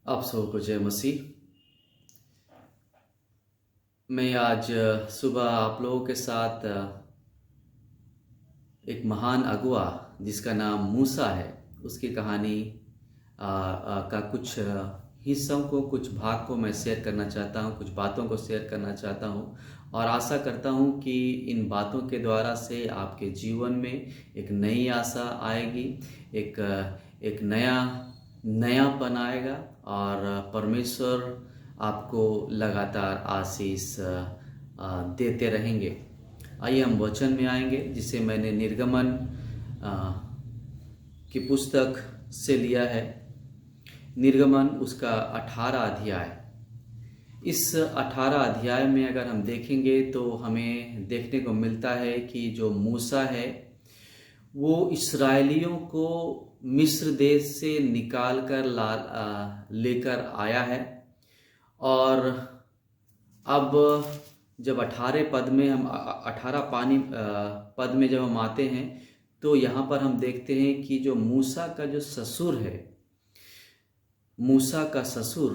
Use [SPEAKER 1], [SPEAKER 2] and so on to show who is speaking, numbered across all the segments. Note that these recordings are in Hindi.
[SPEAKER 1] आप सबको जय मसीह। मैं आज सुबह आप लोगों के साथ एक महान अगुआ जिसका नाम मूसा है उसकी कहानी का कुछ हिस्सों को, कुछ भाग को मैं शेयर करना चाहता हूँ, कुछ बातों को शेयर करना चाहता हूँ और आशा करता हूँ कि इन बातों के द्वारा से आपके जीवन में एक नई आशा आएगी, एक नयापन आएगा और परमेश्वर आपको लगातार आशीष देते रहेंगे। आइए हम वचन में आएंगे जिसे मैंने निर्गमन की पुस्तक से लिया है। निर्गमन उसका 18 अध्याय। इस 18 अध्याय में अगर हम देखेंगे तो हमें देखने को मिलता है कि जो मूसा है वो इस्राएलियों को मिस्र देश से निकाल कर लेकर आया है। और अब जब 18 पद में हम 18 पद में जब हम आते हैं तो यहाँ पर हम देखते हैं कि जो मूसा का जो ससुर है, मूसा का ससुर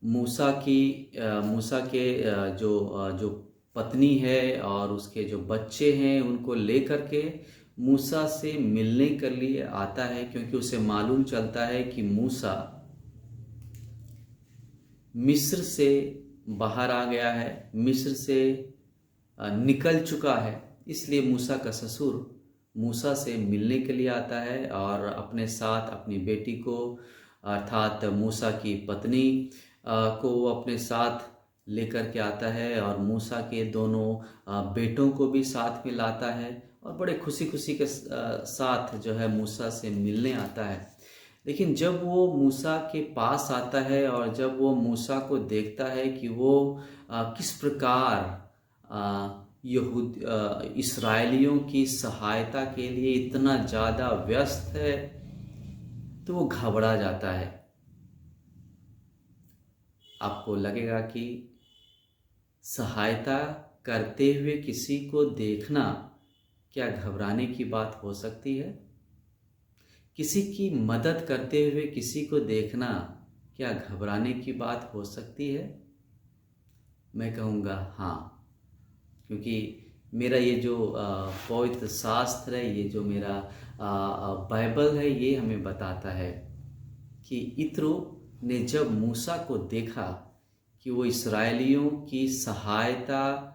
[SPEAKER 1] मूसा के जो पत्नी है और उसके जो बच्चे हैं उनको लेकर के मूसा से मिलने के लिए आता है, क्योंकि उसे मालूम चलता है कि मूसा मिस्र से बाहर आ गया है, मिस्र से निकल चुका है। इसलिए मूसा का ससुर मूसा से मिलने के लिए आता है और अपने साथ अपनी बेटी को अर्थात मूसा की पत्नी को वो अपने साथ लेकर के आता है और मूसा के दोनों बेटों को भी साथ में लाता है और बड़े खुशी खुशी के साथ जो है मूसा से मिलने आता है। लेकिन जब वो मूसा के पास आता है और जब वो मूसा को देखता है कि वो किस प्रकार इस्राएलियों की सहायता के लिए इतना ज़्यादा व्यस्त है, तो वो घबरा जाता है। आपको लगेगा कि सहायता करते हुए किसी को देखना क्या घबराने की बात हो सकती है? किसी की मदद करते हुए किसी को देखना क्या घबराने की बात हो सकती है? मैं कहूँगा हाँ, क्योंकि मेरा ये जो पवित्र शास्त्र है, ये जो मेरा बाइबल है, ये हमें बताता है कि इत्रो ने जब मूसा को देखा कि वो इस्राएलियों की सहायता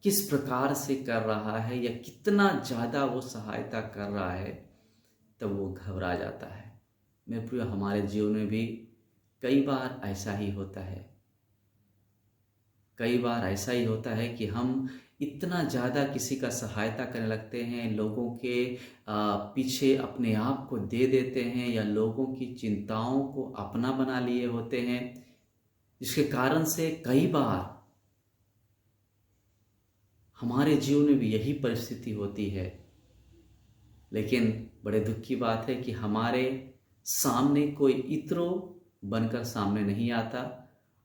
[SPEAKER 1] किस प्रकार से कर रहा है या कितना ज़्यादा वो सहायता कर रहा है, तब वो घबरा जाता है। मेरे प्रिय, हमारे जीवन में भी कई बार ऐसा ही होता है। कई बार ऐसा ही होता है कि हम इतना ज़्यादा किसी का सहायता करने लगते हैं, लोगों के पीछे अपने आप को दे देते हैं या लोगों की चिंताओं को अपना बना लिए होते हैं, जिसके कारण से कई बार हमारे जीवन में भी यही परिस्थिति होती है। लेकिन बड़े दुख की बात है कि हमारे सामने कोई इत्रो बनकर सामने नहीं आता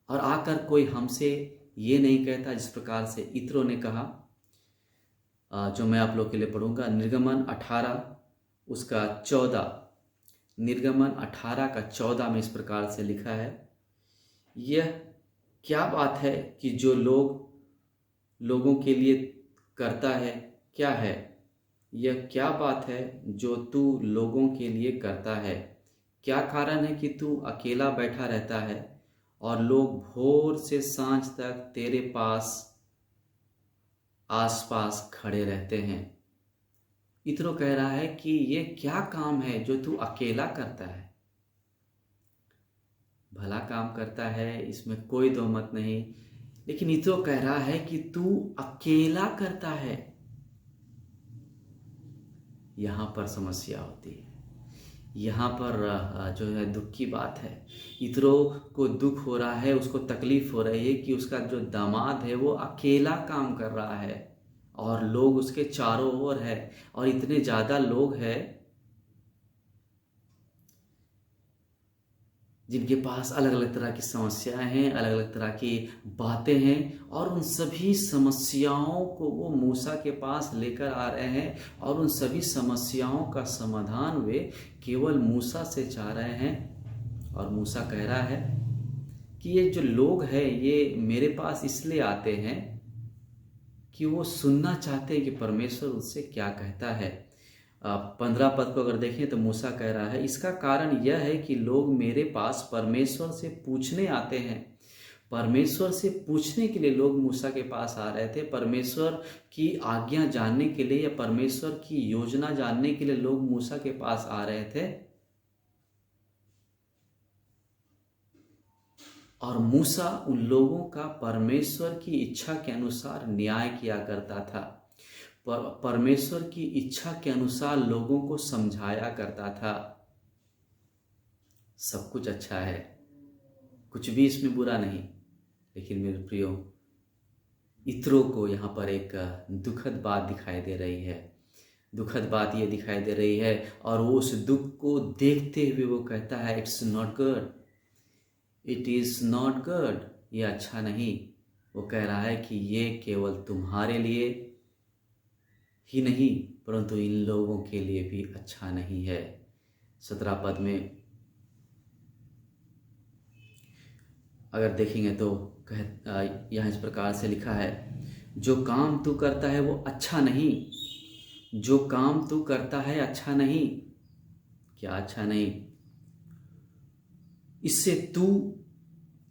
[SPEAKER 1] और आकर कोई हमसे ये नहीं कहता जिस प्रकार से इत्रो ने कहा, जो मैं आप लोग के लिए पढ़ूंगा। निर्गमन 18 उसका 14, निर्गमन 18 का 14 में इस प्रकार से लिखा है, यह क्या बात है कि जो लोगों के लिए करता है, क्या है यह क्या बात है जो तू लोगों के लिए करता है? क्या कारण है कि तू अकेला बैठा रहता है और लोग भोर से सांझ तक तेरे आसपास खड़े रहते हैं? इत्रो कह रहा है कि ये क्या काम है जो तू अकेला करता है। भला काम करता है, इसमें कोई दो मत नहीं, लेकिन इत्रो कह रहा है कि तू अकेला करता है। यहाँ पर समस्या होती है, यहाँ पर जो है दुख की बात है। इत्रो को दुख हो रहा है, उसको तकलीफ हो रही है कि उसका जो दामाद है वो अकेला काम कर रहा है और लोग उसके चारों ओर है और इतने ज़्यादा लोग हैं जिनके पास अलग अलग तरह की समस्याएं हैं, अलग अलग तरह की बातें हैं और उन सभी समस्याओं को वो मूसा के पास लेकर आ रहे हैं और उन सभी समस्याओं का समाधान वे केवल मूसा से चाह रहे हैं और मूसा कह रहा है कि ये जो लोग हैं ये मेरे पास इसलिए आते हैं कि वो सुनना चाहते हैं कि परमेश्वर उससे क्या कहता है। 15 पद को अगर देखें तो मूसा कह रहा है, इसका कारण यह है कि लोग मेरे पास परमेश्वर से पूछने आते हैं। परमेश्वर से पूछने के लिए लोग मूसा के पास आ रहे थे, परमेश्वर की आज्ञा जानने के लिए या परमेश्वर की योजना जानने के लिए लोग मूसा के पास आ रहे थे। और मूसा उन लोगों का परमेश्वर की इच्छा के अनुसार न्याय किया करता था, परमेश्वर की इच्छा के अनुसार लोगों को समझाया करता था। सब कुछ अच्छा है, कुछ भी इसमें बुरा नहीं, लेकिन मेरे प्रियो, इत्रो को यहाँ पर एक दुखद बात दिखाई दे रही है। दुखद बात ये दिखाई दे रही है और वो उस दुख को देखते हुए वो कहता है, it's not good, it is not good, ये अच्छा नहीं। वो कह रहा है कि ये केवल तुम्हारे लिए ही नहीं परंतु इन लोगों के लिए भी अच्छा नहीं है। 17 पद में अगर देखेंगे तो यहाँ इस प्रकार से लिखा है, जो काम तू करता है वो अच्छा नहीं, जो काम तू करता है अच्छा नहीं। क्या अच्छा नहीं? इससे तू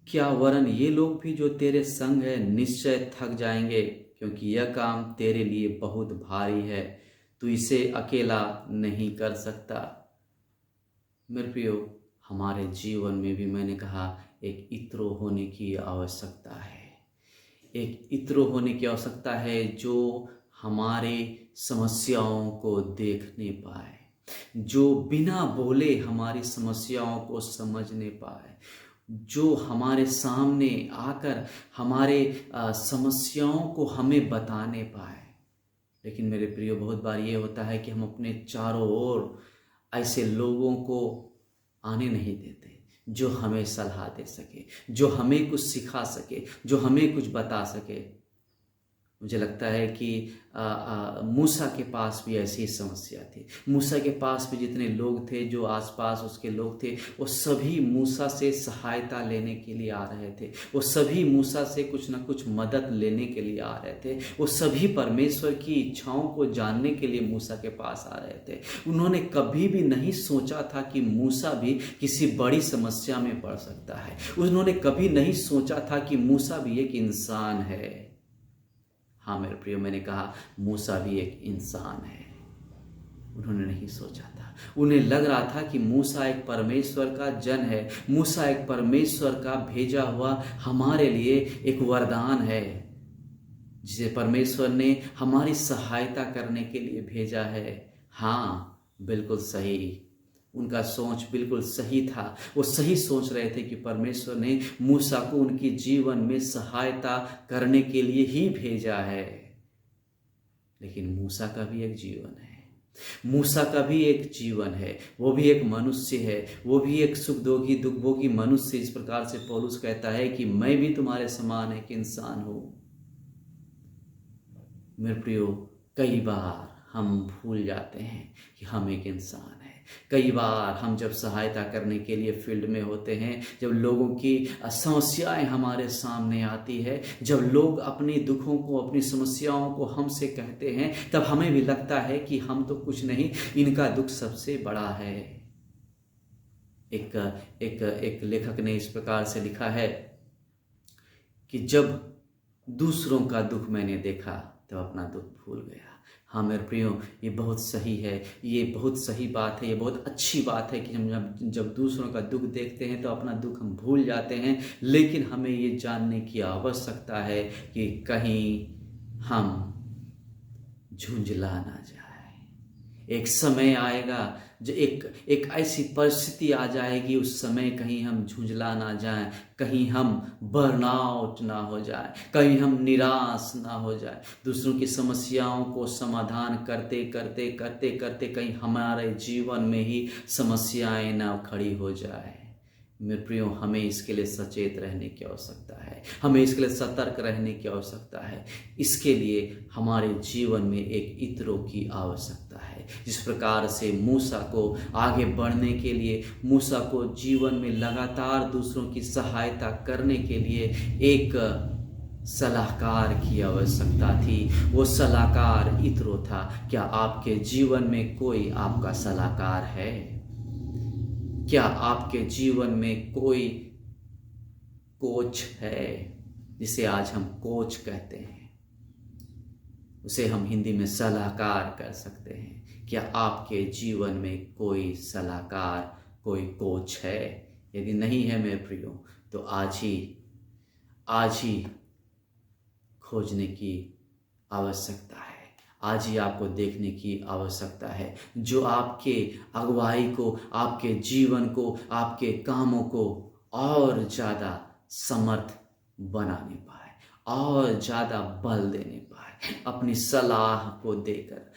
[SPEAKER 1] क्या वरन ये लोग भी जो तेरे संग है निश्चय थक जाएंगे, क्योंकि यह काम तेरे लिए बहुत भारी है, तू इसे अकेला नहीं कर सकता। मेरे प्रियो, हमारे जीवन में भी मैंने कहा एक इत्रो होने की आवश्यकता है। एक इत्रो होने की आवश्यकता है जो हमारे समस्याओं को देखने पाए, जो बिना बोले हमारी समस्याओं को समझने पाए, जो हमारे सामने आकर हमारे समस्याओं को हमें बताने पाए। लेकिन मेरे प्रियो, बहुत बार ये होता है कि हम अपने चारों ओर ऐसे लोगों को आने नहीं देते जो हमें सलाह दे सके, जो हमें कुछ सिखा सके, जो हमें कुछ बता सके। मुझे लगता है कि मूसा के पास भी ऐसी समस्या थी। मूसा के पास भी जितने लोग थे, जो आसपास उसके लोग थे, वो सभी मूसा से सहायता लेने के लिए आ रहे थे। वो सभी मूसा से कुछ ना कुछ मदद लेने के लिए आ रहे थे। वो सभी परमेश्वर की इच्छाओं को जानने के लिए मूसा के पास आ रहे थे। उन्होंने कभी भी नहीं सोचा था कि मूसा भी किसी बड़ी समस्या में पड़ सकता है। उन्होंने कभी नहीं सोचा था कि मूसा भी एक इंसान है। हाँ मेरे प्रियो, मैंने कहा मूसा भी एक इंसान है। उन्होंने नहीं सोचा था। उन्हें लग रहा था कि मूसा एक परमेश्वर का जन है, मूसा एक परमेश्वर का भेजा हुआ हमारे लिए एक वरदान है, जिसे परमेश्वर ने हमारी सहायता करने के लिए भेजा है। हाँ, बिल्कुल सही, उनका सोच बिल्कुल सही था। वो सही सोच रहे थे कि परमेश्वर ने मूसा को उनके जीवन में सहायता करने के लिए ही भेजा है। लेकिन मूसा का भी एक जीवन है, मूसा का भी एक जीवन है, वो भी एक मनुष्य है, वो भी एक सुखदोगी दुखभोगी मनुष्य। इस प्रकार से पौलुस कहता है कि मैं भी तुम्हारे समान एक इंसान हूं। मेरे प्रियो, कई बार हम भूल जाते हैं कि हम एक इंसान हैं। कई बार हम जब सहायता करने के लिए फील्ड में होते हैं, जब लोगों की समस्याएं हमारे सामने आती है, जब लोग अपने दुखों को, अपनी समस्याओं को हमसे कहते हैं, तब हमें भी लगता है कि हम तो कुछ नहीं, इनका दुख सबसे बड़ा है। एक लेखक ने इस प्रकार से लिखा है कि जब दूसरों का दुख मैंने देखा तब अपना दुख भूल गया। हाँ मेरे प्रियो, ये बहुत सही है, ये बहुत सही बात है, ये बहुत अच्छी बात है कि हम जब दूसरों का दुख देखते हैं तो अपना दुख हम भूल जाते हैं। लेकिन हमें ये जानने की आवश्यकता है कि कहीं हम झुंझला ना जाए। एक समय आएगा जो एक ऐसी परिस्थिति आ जाएगी, उस समय कहीं हम झुंझला ना जाएं, कहीं हम बर्नआउट ना हो जाए, कहीं हम निराश ना हो जाए। दूसरों की समस्याओं को समाधान करते करते करते करते कहीं हमारे जीवन में ही समस्याएं ना खड़ी हो जाए। मेरे प्रियो, हमें इसके लिए सचेत रहने की आवश्यकता है, हमें इसके लिए सतर्क रहने की आवश्यकता है। इसके लिए हमारे जीवन में एक इत्रो की आवश्यकता है। जिस प्रकार से मूसा को आगे बढ़ने के लिए, मूसा को जीवन में लगातार दूसरों की सहायता करने के लिए एक सलाहकार की आवश्यकता थी, वो सलाहकार इत्रो था। क्या आपके जीवन में कोई आपका सलाहकार है? क्या आपके जीवन में कोई कोच है, जिसे आज हम कोच कहते हैं? उसे हम हिंदी में सलाहकार कर सकते हैं। क्या आपके जीवन में कोई सलाहकार, कोई कोच है? यदि नहीं है मेरे प्रियो, तो आज ही खोजने की आवश्यकता है। आज ही आपको देखने की आवश्यकता है, जो आपके अगुवाई को, आपके जीवन को, आपके कामों को और ज़्यादा समर्थ बनाने पाए, और ज़्यादा बल देने पाए, अपनी सलाह को देकर,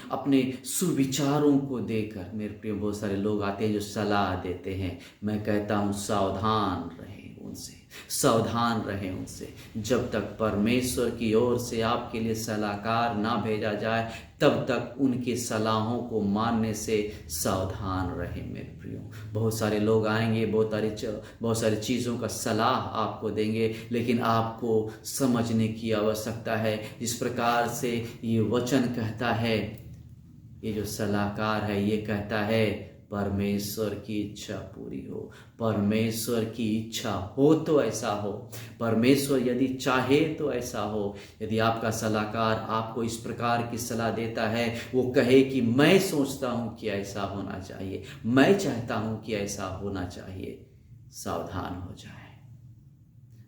[SPEAKER 1] अपने सुविचारों को देकर। मेरे प्रिय, बहुत सारे लोग आते हैं जो सलाह देते हैं। मैं कहता हूँ सावधान रहें उनसे, सावधान रहें उनसे। जब तक परमेश्वर की ओर से आपके लिए सलाहकार ना भेजा जाए, तब तक उनकी सलाहों को मानने से सावधान रहें मेरे प्रियो। बहुत सारे लोग आएंगे, बहुत सारी चीज़ों का सलाह आपको देंगे, लेकिन आपको समझने की आवश्यकता है। जिस प्रकार से ये वचन कहता है, ये जो सलाहकार है ये कहता है, परमेश्वर की इच्छा पूरी हो। परमेश्वर की इच्छा हो तो ऐसा हो, परमेश्वर यदि चाहे तो ऐसा हो। यदि आपका सलाहकार आपको इस प्रकार की सलाह देता है, वो कहे कि मैं सोचता हूँ कि ऐसा होना चाहिए, मैं चाहता हूँ कि ऐसा होना चाहिए, सावधान हो जाए,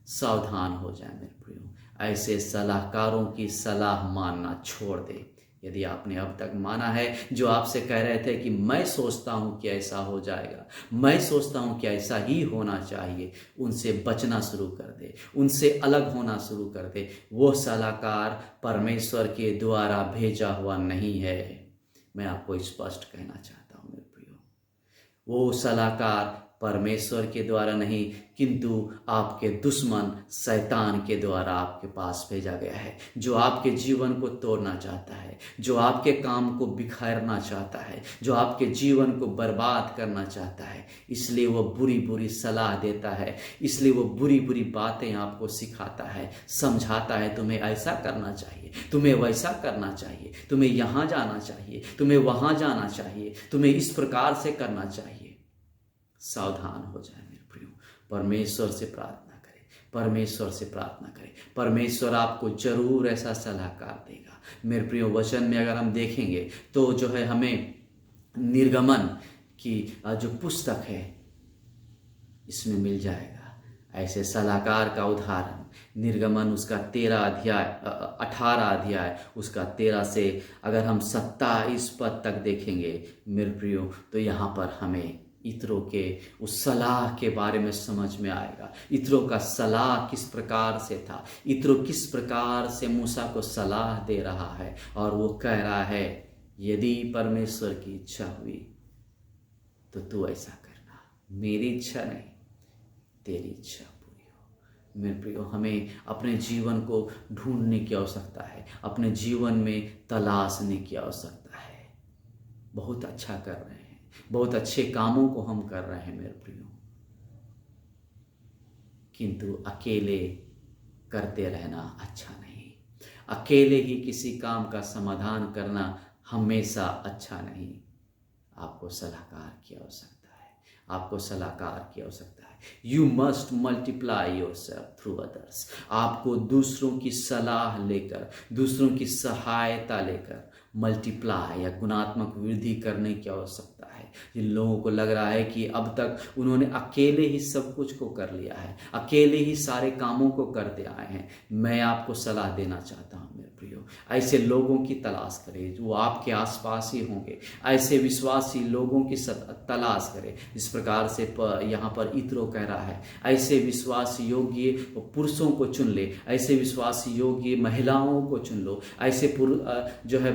[SPEAKER 1] सावधान हो जाए मेरे प्रियो। ऐसे सलाहकारों की सलाह मानना छोड़ दे। यदि आपने अब तक माना है, जो आपसे कह रहे थे कि मैं सोचता हूँ कि ऐसा हो जाएगा, मैं सोचता हूँ कि ऐसा ही होना चाहिए, उनसे बचना शुरू कर दे, उनसे अलग होना शुरू कर दे। वो सलाहकार परमेश्वर के द्वारा भेजा हुआ नहीं है। मैं आपको स्पष्ट कहना चाहता हूँ मेरे प्रियो, वो सलाहकार परमेश्वर के द्वारा नहीं, किंतु आपके दुश्मन शैतान के द्वारा आपके पास भेजा गया है, जो आपके जीवन को तोड़ना चाहता है, जो आपके काम को बिखेरना चाहता है, जो आपके जीवन को बर्बाद करना चाहता है। इसलिए वो बुरी बुरी सलाह देता है, इसलिए वो बुरी बुरी बातें आपको सिखाता है, समझाता है, तुम्हें ऐसा करना चाहिए, तुम्हें वैसा करना चाहिए, तुम्हें यहाँ जाना चाहिए, तुम्हें वहाँ जाना चाहिए, तुम्हें इस प्रकार से करना चाहिए। सावधान हो जाए मेरे प्रियो, परमेश्वर से प्रार्थना करें, परमेश्वर से प्रार्थना करें। परमेश्वर आपको जरूर ऐसा सलाहकार देगा मेरे प्रियो। वचन में अगर हम देखेंगे तो जो है, हमें निर्गमन की जो पुस्तक है इसमें मिल जाएगा ऐसे सलाहकार का उदाहरण। निर्गमन उसका 18 अध्याय उसका 13 से अगर हम 27 पद तक देखेंगे मेरे प्रियो, तो यहाँ पर हमें इत्रो के उस सलाह के बारे में समझ में आएगा। इत्रो का सलाह किस प्रकार से था, इत्रो किस प्रकार से मूसा को सलाह दे रहा है, और वो कह रहा है, यदि परमेश्वर की इच्छा हुई तो तू ऐसा करना, मेरी इच्छा नहीं, तेरी इच्छा पूरी हो। मेरे प्रियो, हमें अपने जीवन को ढूंढने की आवश्यकता है, अपने जीवन में तलाशने की आवश्यकता है। बहुत अच्छा कर रहे हैं, बहुत अच्छे कामों को हम कर रहे हैं मेरे प्रियो, किंतु अकेले करते रहना अच्छा नहीं। अकेले ही किसी काम का समाधान करना हमेशा अच्छा नहीं। आपको सलाहकार की आवश्यकता है, आपको सलाहकार की आवश्यकता है। You must multiply yourself through others. आपको दूसरों की सलाह लेकर, दूसरों की सहायता लेकर मल्टीप्लाई या गुणात्मक वृद्धि करने की आवश्यकता है। जिन लोगों को लग रहा है कि अब तक उन्होंने अकेले ही सब कुछ को कर लिया है, अकेले ही सारे कामों को करते आए हैं, मैं आपको सलाह देना चाहता हूँ मेरे प्रियो, ऐसे लोगों की तलाश करें जो आपके आसपास ही होंगे। ऐसे विश्वासी लोगों की तलाश करें। इस प्रकार से यहाँ पर इत्रो कह रहा है, ऐसे विश्वास योग्य पुरुषों को चुन ले, ऐसे विश्वास योग्य महिलाओं को चुन लो, ऐसे जो है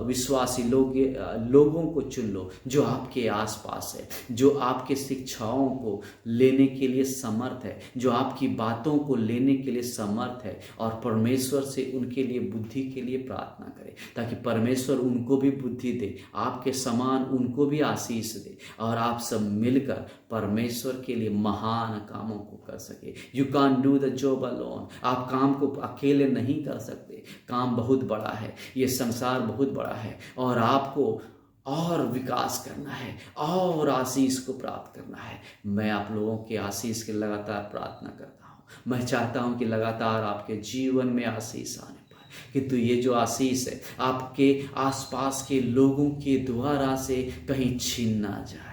[SPEAKER 1] विश्वासी लोगों को चुन लो जो आपके आसपास है, जो आपके शिक्षाओं को लेने के लिए समर्थ है, जो आपकी बातों को लेने के लिए समर्थ है, और परमेश्वर से उनके लिए बुद्धि के लिए प्रार्थना करें ताकि परमेश्वर उनको भी बुद्धि दे, आपके समान उनको भी आशीष दे, और आप सब मिलकर परमेश्वर के लिए महान कामों को कर सके। You can do the job alone. आप काम को अकेले नहीं कर सकते। काम बहुत बड़ा है, ये संसार बहुत बड़ा है, और आपको और विकास करना है और आशीष को प्राप्त करना है। मैं आप लोगों के आशीष के लगातार प्रार्थना करता हूँ। मैं चाहता हूँ कि लगातार आपके जीवन में आशीष आने पाए, किंतु ये जो आशीष है आपके आसपास के लोगों के द्वारा से कहीं छीन ना जाए,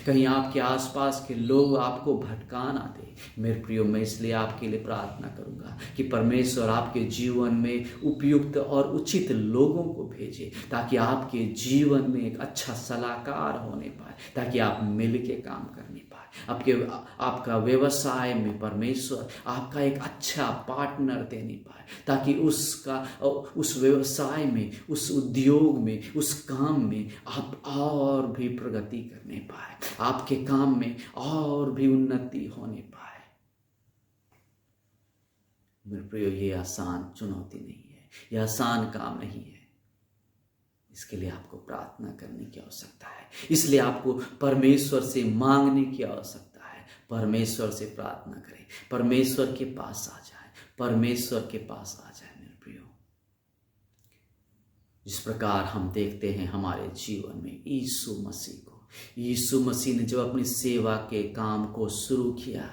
[SPEAKER 1] कहीं आपके आसपास के लोग आपको भटका ना दे। मेरे प्रियो, मैं इसलिए आपके लिए प्रार्थना करूंगा कि परमेश्वर आपके जीवन में उपयुक्त और उचित लोगों को भेजे ताकि आपके जीवन में एक अच्छा सलाहकार होने पाए, ताकि आप मिल के काम करने पाए। आपका व्यवसाय में परमेश्वर आपका एक अच्छा पार्टनर देने पाए, ताकि उस व्यवसाय में, उस उद्योग में, उस काम में आप और भी प्रगति करने पाए, आपके काम में और भी उन्नति होने पाए। मेरे प्रियो, ये आसान चुनौती नहीं है, यह आसान काम नहीं है। इसके लिए आपको प्रार्थना करने की आवश्यकता है, इसलिए आपको परमेश्वर से मांगने की आवश्यकता है। परमेश्वर से प्रार्थना करें, परमेश्वर के पास आ जाए, परमेश्वर के पास आ जाए। मेरे प्रियो, जिस प्रकार हम देखते हैं हमारे जीवन में यीशु मसीह ने जब अपनी सेवा के काम को शुरू किया,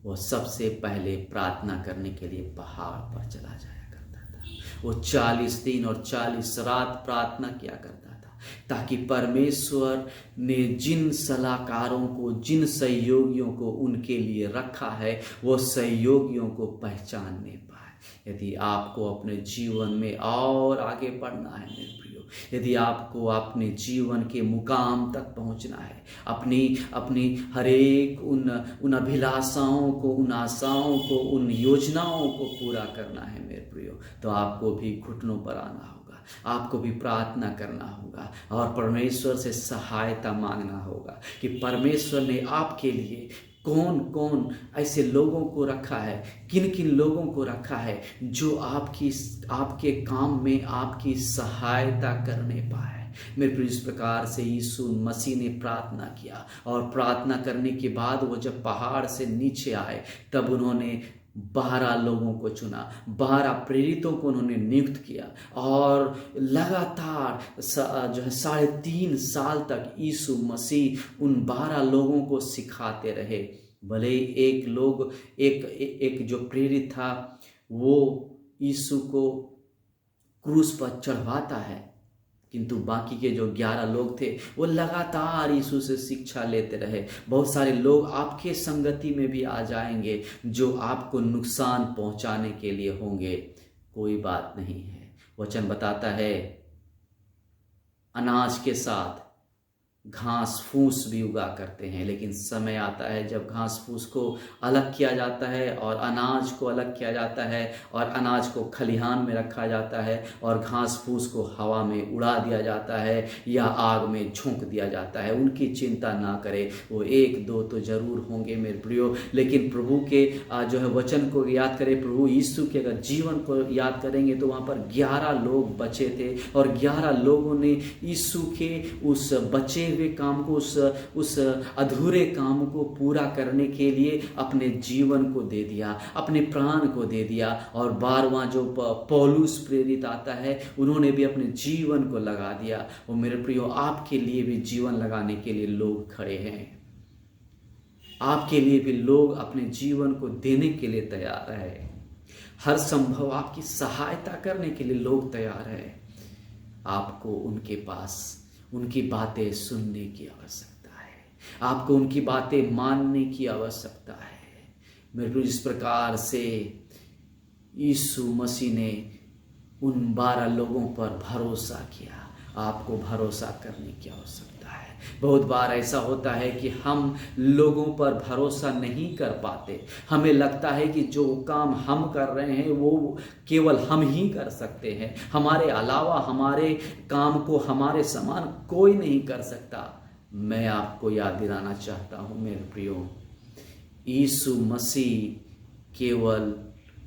[SPEAKER 1] वो सबसे पहले प्रार्थना करने के लिए पहाड़ पर चला जाया करता था। वो 40 दिन और 40 रात प्रार्थना किया करता था, ताकि परमेश्वर ने जिन सलाहकारों को, जिन सहयोगियों को उनके लिए रखा है, वो सहयोगियों को पहचानने पाए। यदि आपको अपने जीवन में और आगे बढ़ना है मेरे प्रियो, यदि आपको अपने जीवन के मुकाम तक पहुंचना है, अपनी हर एक उन अभिलाषाओं को, उन आशाओं को, उन योजनाओं को पूरा करना है मेरे प्रियो, तो आपको भी घुटनों पर आना होगा, आपको भी प्रार्थना करना होगा और परमेश्वर से सहायता मांगना होगा कि परमेश्वर ने आपके लिए कौन कौन ऐसे लोगों को रखा है, किन किन लोगों को रखा है जो आपके काम में आपकी सहायता करने पाए। मेरे प्रिय, इस प्रकार से यीशु मसीह ने प्रार्थना किया, और प्रार्थना करने के बाद वो जब पहाड़ से नीचे आए तब उन्होंने 12 लोगों को चुना, 12 प्रेरितों को उन्होंने नियुक्त किया, और लगातार जो है 3.5 साल तक यीशु मसीह उन 12 लोगों को सिखाते रहे। भले एक जो प्रेरित था वो यीशु को क्रूस पर चढ़वाता है, किंतु बाकी के जो 11 लोग थे वो लगातार यीशु से शिक्षा लेते रहे। बहुत सारे लोग आपके संगति में भी आ जाएंगे जो आपको नुकसान पहुंचाने के लिए होंगे, कोई बात नहीं है। वचन बताता है अनाज के साथ घास फूस भी उगा करते हैं, लेकिन समय आता है जब घास फूस को अलग किया जाता है और अनाज को अलग किया जाता है, और अनाज को खलिहान में रखा जाता है और घास फूस को हवा में उड़ा दिया जाता है या आग में झोंक दिया जाता है। उनकी चिंता ना करें, वो 1-2 तो जरूर होंगे मेरे प्रियो, लेकिन प्रभु के जो है वचन को याद करें, प्रभु यीशु के अगर जीवन को याद करेंगे तो वहाँ पर 11 लोग बचे थे, और 11 लोगों ने यीशु के उस बचे हुए काम को, उस अधूरे काम को पूरा करने के लिए अपने जीवन को दे दिया, अपने प्राण को दे दिया। और 12वां जो पौलुस प्रेरित आता है, उन्होंने भी अपने जीवन को लगा दिया। वो मेरे प्रियो, आपके लिए भी जीवन लगाने के लिए लोग खड़े हैं, आपके लिए भी लोग अपने जीवन को देने के लिए तैयार है। हर संभव आपकी सहायता करने के लिए लोग तैयार है। आपको उनके पास उनकी बातें सुनने की आवश्यकता है, आपको उनकी बातें मानने की आवश्यकता है। मेरे प्रिय, जिस प्रकार से यीशु मसीह ने उन 12 लोगों पर भरोसा किया। आपको भरोसा करने की आवश्यकता है। बहुत बार ऐसा होता है कि हम लोगों पर भरोसा नहीं कर पाते। हमें लगता है कि जो काम हम कर रहे हैं वो केवल हम ही कर सकते हैं, हमारे अलावा हमारे काम को हमारे समान कोई नहीं कर सकता। मैं आपको याद दिलाना चाहता हूँ मेरे प्रियो, यीशु मसीह केवल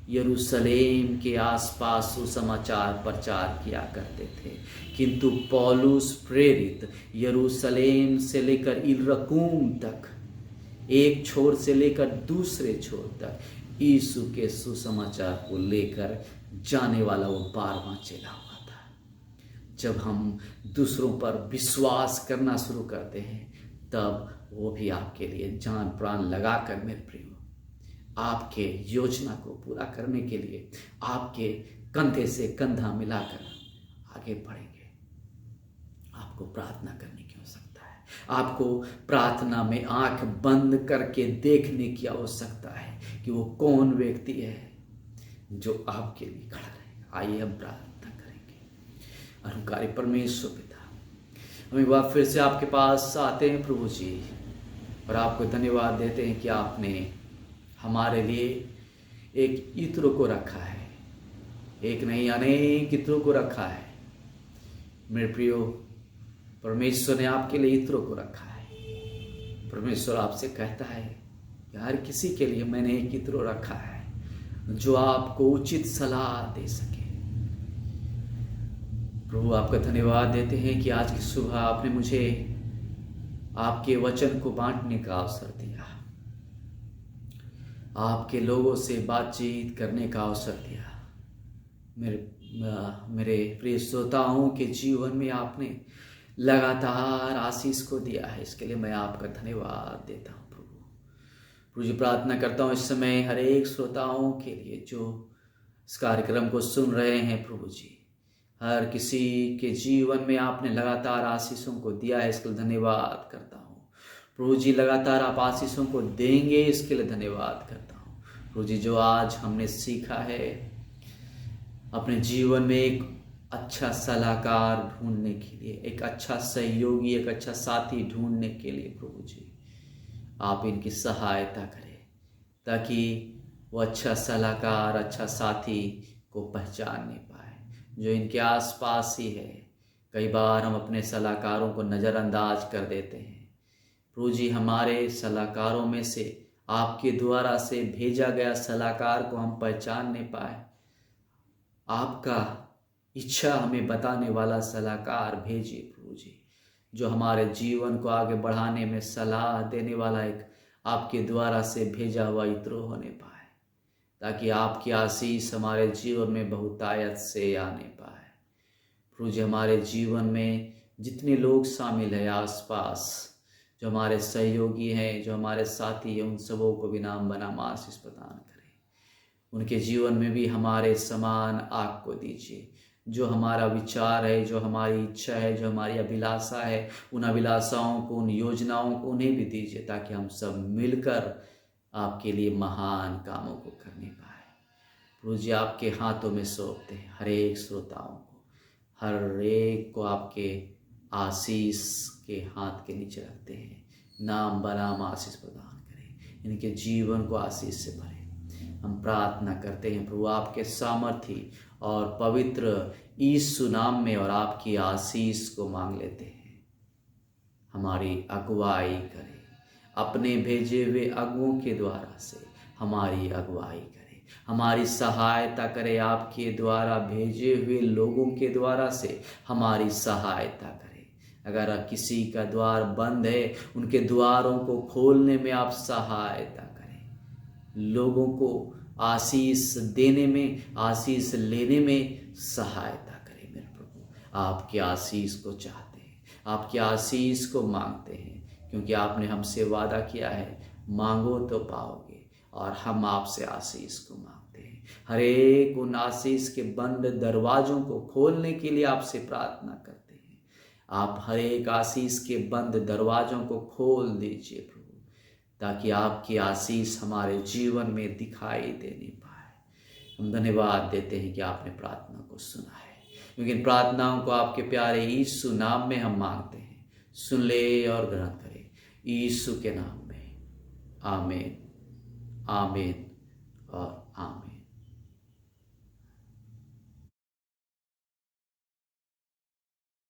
[SPEAKER 1] यरूशलेम के आसपास सुसमाचार प्रचार किया करते थे, किंतु पौलुस प्रेरित यरूशलेम से लेकर इल्लुरिकुम तक, एक छोर से लेकर दूसरे छोर तक यीशु के सुसमाचार को लेकर जाने वाला वो 12वां चेला हुआ था। जब हम दूसरों पर विश्वास करना शुरू करते हैं तब वो भी आपके लिए जान प्राण लगाकर मेरे प्रियो आपके योजना को पूरा करने के लिए आपके कंधे से कंधा मिलाकर आगे बढ़ेंगे। आपको प्रार्थना करने की आवश्यकता है। आपको प्रार्थना में आंख बंद करके देखने की आवश्यकता है कि वो कौन व्यक्ति है जो आपके लिए खड़ा रहे। आइए हम प्रार्थना करेंगे। अनुकारी परमेश्वर पिता, हम एक बार फिर से आपके पास आते हैं प्रभु जी, और आपको धन्यवाद देते हैं कि आपने हमारे लिए एक इत्र को रखा है, एक नहीं अनेक इत्रों को रखा है। मेरे प्रियो, परमेश्वर ने आपके लिए इत्रों को रखा है। परमेश्वर आपसे कहता है कि हर किसी के लिए मैंने एक इत्र रखा है जो आपको उचित सलाह दे सके। प्रभु आपका धन्यवाद देते हैं कि आज की सुबह आपने मुझे आपके वचन को बांटने का अवसर दिया, आपके लोगों से बातचीत करने का अवसर दिया। मेरे प्रिय श्रोताओं के जीवन में आपने लगातार आशीष को दिया है, इसके लिए मैं आपका धन्यवाद देता हूँ प्रभु जी। प्रार्थना करता हूँ इस समय हर एक श्रोताओं के लिए जो इस कार्यक्रम को सुन रहे हैं प्रभु जी, हर किसी के जीवन में आपने लगातार आशीषों को दिया है, इसके लिए धन्यवाद करता हूँ प्रभु जी। लगातार आप आशीषों को देंगे, इसके लिए धन्यवाद करता हूँ प्रभु जी। जो आज हमने सीखा है अपने जीवन में एक अच्छा सलाहकार ढूंढने के लिए, एक अच्छा सहयोगी, एक अच्छा साथी ढूंढने के लिए प्रभु जी आप इनकी सहायता करें, ताकि वो अच्छा सलाहकार, अच्छा साथी को पहचान नहीं पाए जो इनके आसपास ही है। कई बार हम अपने सलाहकारों को नज़रअंदाज कर देते हैं प्रभु जी। हमारे सलाहकारों में से आपके द्वारा से भेजा गया सलाहकार को हम पहचान नहीं पाए। आपका इच्छा हमें बताने वाला सलाहकार भेजिए प्रभु जी, जो हमारे जीवन को आगे बढ़ाने में सलाह देने वाला एक आपके द्वारा से भेजा हुआ इत्र होने पाए, ताकि आपकी आशीष हमारे जीवन में बहुतायत से आने पाए प्रभु जी। हमारे जीवन में जितने लोग शामिल हैं आसपास, जो हमारे सहयोगी हैं, जो हमारे साथी हैं, उन सबों को भी नाम बनाम आशीष प्रदान करें। उनके जीवन में भी हमारे समान आग को दीजिए। जो हमारा विचार है, जो हमारी इच्छा है, जो हमारी अभिलाषा है, उन अभिलाषाओं को, उन योजनाओं को उन्हें भी दीजिए, ताकि हम सब मिलकर आपके लिए महान कामों को करने पाए प्रभु जी। आपके हाथों में सौंपते हैं हर एक श्रोताओं को, हर एक को आपके आशीष के हाथ के नीचे रखते हैं। नाम बनाम आशीष प्रदान करें, इनके जीवन को आशीष से भरें। हम प्रार्थना करते हैं प्रभु आपके सामर्थी और पवित्र यीशु नाम में, और आपकी आशीष को मांग लेते हैं। हमारी अगुवाई करें, अपने भेजे हुए अगुओं के द्वारा से हमारी अगुवाई करें, हमारी सहायता करें। आपके द्वारा भेजे हुए लोगों के द्वारा से हमारी सहायता करें। अगर किसी का द्वार बंद है, उनके द्वारों को खोलने में आप सहायता करें। लोगों को आशीष देने में, आशीष लेने में सहायता करें मेरे प्रभु। आपके आशीष को चाहते हैं, आपके आशीष को मांगते हैं, क्योंकि आपने हमसे वादा किया है, मांगो तो पाओगे, और हम आपसे आशीष को मांगते हैं। हर एक उन आशीष के बंद दरवाजों को खोलने के लिए आपसे प्रार्थना करते हैं। आप हर एक आशीष के बंद दरवाजों को खोल दीजिए प्रभु, ताकि आपकी आशीष हमारे जीवन में दिखाई देने पाए। हम धन्यवाद देते हैं कि आपने प्रार्थना को सुना है, क्योंकि इन प्रार्थनाओं को आपके प्यारे यीशु नाम में हम मांगते हैं। सुन ले और ग्रहण करें यीशु के नाम में। आमीन, आमीन और